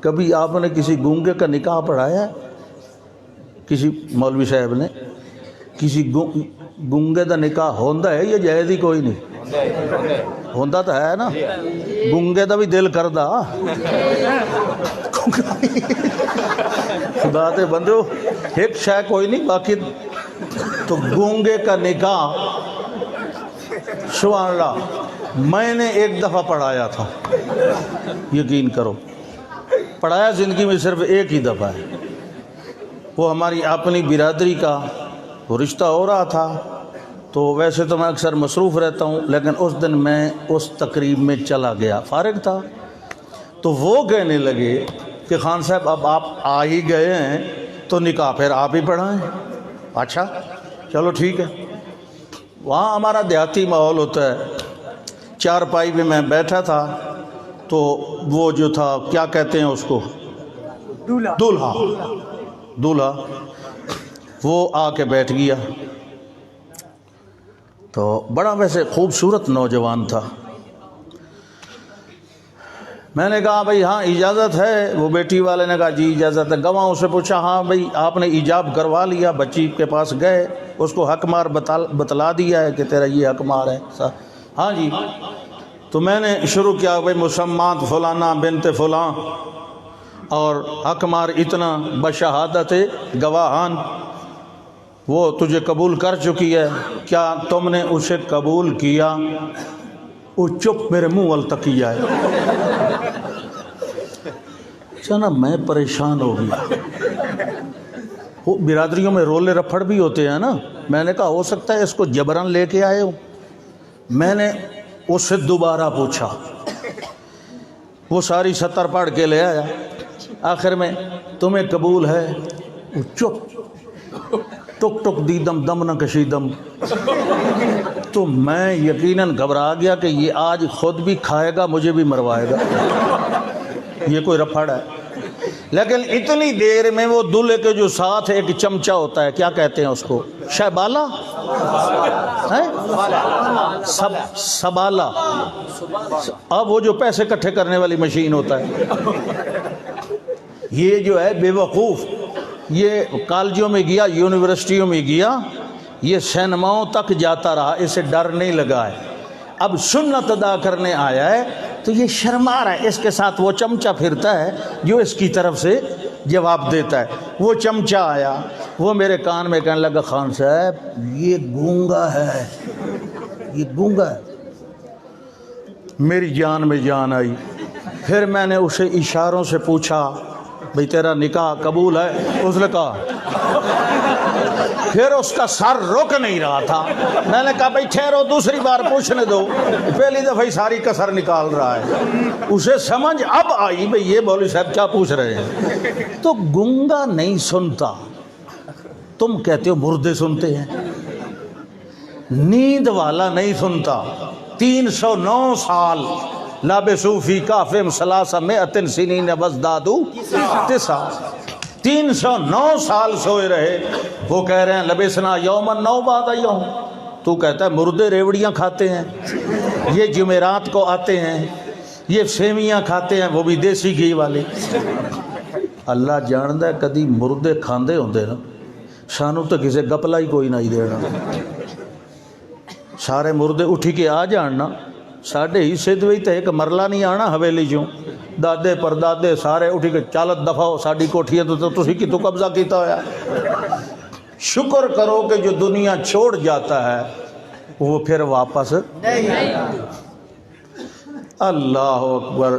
کبھی آپ نے کسی گونگے کا نکاح پڑھایا ہے؟ کسی مولوی صاحب نے کسی گونگے دا نکاح ہوندا ہے یا جائز ہی کوئی نہیں ہوندا تو ہے نا؟ گونگے دا بھی دل کردا خدا تے بندو ایک شے کوئی نہیں باقی تو گونگے کا نکاح سبحان اللہ میں نے ایک دفعہ پڑھایا تھا، یقین کرو پڑھایا زندگی میں صرف ایک ہی دفعہ ہے، وہ ہماری اپنی برادری کا وہ رشتہ ہو رہا تھا، تو ویسے تو میں اکثر مصروف رہتا ہوں لیکن اس دن میں اس تقریب میں چلا گیا، فارغ تھا، تو وہ کہنے لگے کہ خان صاحب اب آپ آ ہی گئے ہیں تو نکاح پھر آپ ہی پڑھائیں۔ اچھا چلو ٹھیک ہے۔ وہاں ہمارا دیہاتی ماحول ہوتا ہے، چارپائی پہ میں بیٹھا تھا تو وہ جو تھا کیا کہتے ہیں اس کو، دولہا وہ آ کے بیٹھ گیا، تو بڑا ویسے خوبصورت نوجوان تھا۔ میں نے کہا بھئی ہاں اجازت ہے؟ وہ بیٹی والے نے کہا جی اجازت ہے۔ گواہوں سے پوچھا ہاں بھئی آپ نے ایجاب کروا لیا؟ بچی کے پاس گئے، اس کو حق مار بتلا دیا ہے کہ تیرا یہ حق مار ہے؟ ہاں جی۔ تو میں نے شروع کیا بھئی مسمات فلانا بنت فلاں اور حق مار اتنا بشہادت گواہان، وہ تجھے قبول کر چکی ہے، کیا تم نے اسے قبول کیا؟ وہ چپ میرے منہ التقیا ہے۔ چنا میں پریشان ہو گیا، وہ برادریوں میں رولے رپھڑ بھی ہوتے ہیں نا، میں نے کہا ہو سکتا ہے اس کو جبران لے کے آئے ہو۔ میں نے اس سے دوبارہ پوچھا، وہ ساری 70 پڑھ کے لے آیا، آخر میں تمہیں قبول ہے؟ وہ چپ، ٹک ٹک دیدم دم نہ کشیدم۔ تو میں یقیناً گھبرا گیا کہ یہ آج خود بھی کھائے گا مجھے بھی مروائے گا، یہ کوئی رپھڑ ہے۔ لیکن اتنی دیر میں وہ دلہے کے جو ساتھ ایک چمچہ ہوتا ہے، کیا کہتے ہیں اس کو، شہبالہ سبالہ، اب وہ جو پیسے اکٹھے کرنے والی مشین ہوتا ہے، یہ جو ہے بے وقوف، یہ کالجوں میں گیا، یونیورسٹیوں میں گیا، یہ سینماؤں تک جاتا رہا، اسے ڈر نہیں لگا ہے، اب سنت ادا کرنے آیا ہے تو یہ شرما رہا ہے، اس کے ساتھ وہ چمچہ پھرتا ہے جو اس کی طرف سے جواب دیتا ہے۔ وہ چمچہ آیا، وہ میرے کان میں کہنے لگا خان صاحب یہ گونگا ہے، یہ گونگا ہے۔ میری جان میں جان آئی، پھر میں نے اسے اشاروں سے پوچھا بھئی تیرا نکاح قبول ہے؟ اس نے کہا، پھر اس کا سر رک نہیں رہا تھا، میں نے کہا بھئی ٹھہرو دوسری بار پوچھنے دو، پہلی دفعہ ہی ساری کسر نکال رہا ہے۔ اسے سمجھ اب آئی بھئی یہ مولوی صاحب کیا پوچھ رہے ہیں۔ تو گنگا نہیں سنتا، تم کہتے ہو مردے سنتے ہیں، نیند والا نہیں سنتا۔ 309 سال لابثوا فی کہفہم 300 سنین وازدادوا 9، 309 سال سوئے رہے، وہ کہہ رہے ہیں لبثنا یوما نو بعد یوم، تو کہتا ہے مردے ریوڑیاں کھاتے ہیں، یہ جمعرات کو آتے ہیں، یہ سیویاں کھاتے ہیں وہ بھی دیسی گھی والے۔ اللہ جاندا ہے کدی مردے کھاندے ہوندے نا سانو تو کسے گپلا ہی کوئی نہیں دینا، سارے مردے اٹھی کے آ جاننا، ساڈے حصے تو ہی تے ایک مرلہ نہیں آنا حویلی چوں، دادے پردادے سارے اٹھی کے چالت دفعہ ہو ساڈی کوٹھی تو تسی کتوں قبضہ کیتا ہویا۔ شکر کرو کہ جو دنیا چھوڑ جاتا ہے وہ پھر واپس نہیں۔ اللہ اکبر۔